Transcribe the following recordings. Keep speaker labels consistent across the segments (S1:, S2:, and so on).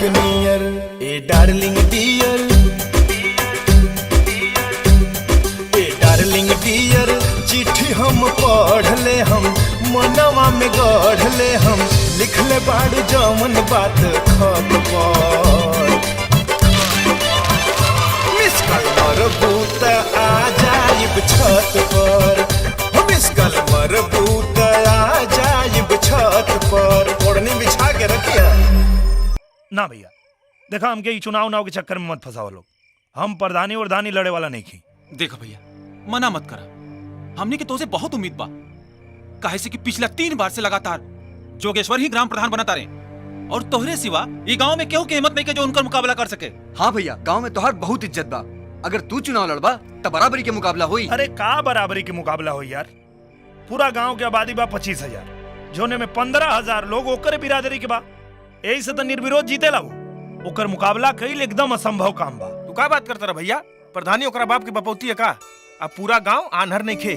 S1: के नियर ए darling dear, ए डार्लिंग डियर, चिट्ठी हम पढ़ले हम मनवा में गढ़ले हम, लिखले बाड़ू जमन बात खत पर। मिस कॉल मरबूत आ जाइब छत पर, मिस कॉल मरबूत आ जाइब छत पर। ओढ़नी बिछा के रखिया
S2: ना भैया, देखा हमके ई चुनाव के चक्कर में मत फंसाओ लोग। हम प्रधानी और दानी लड़े वाला नहीं की।
S3: देखो भैया, मना मत करा, हमने के तोसे बहुत उम्मीद बा। काहे से कि पिछला 3 बार से लगातार जोगेश्वर ही ग्राम प्रधान बनता रहे, और तोहरे सिवा ये गांव में केहू के हिम्मत नहीं के जो उनका मुकाबला कर सके।
S4: हाँ भैया, गांव में तोहार बहुत इज्जत बा। अगर तू चुनाव लड़बा तो बराबरी के मुकाबला होई।
S2: अरे का बराबरी के मुकाबला हो यार, पूरा गांव के आबादी बा 25,000, जोने में 15,000 लोग ओकर बिरादरी के बा। यही से तो निर्विरोध जीतेला वो। ओकर मुकाबला कईल एकदम असंभव काम बा।
S5: तू का बात करता रहा भैया? प्रधानी ओकरा बाप के बपौती है का? अब पूरा गांव आन्हर नहीं खे।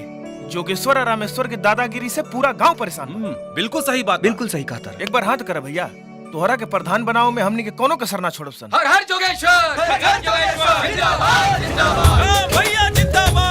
S5: जोगेश्वर और रामेश्वर के दादागिरी से पूरा गांव परेशान बा।
S3: बिल्कुल सही बात,
S4: बिल्कुल सही कहा था।
S5: एक बार हाथ कर भैया, तोहरा के प्रधान बनाओ में हमनी के कोनो कसर ना छोड़ब सन।
S3: हर हर जोगेश्वर, हर हर जोगेश्वर, जिंदाबाद जिंदाबाद भैया जिंदाबाद।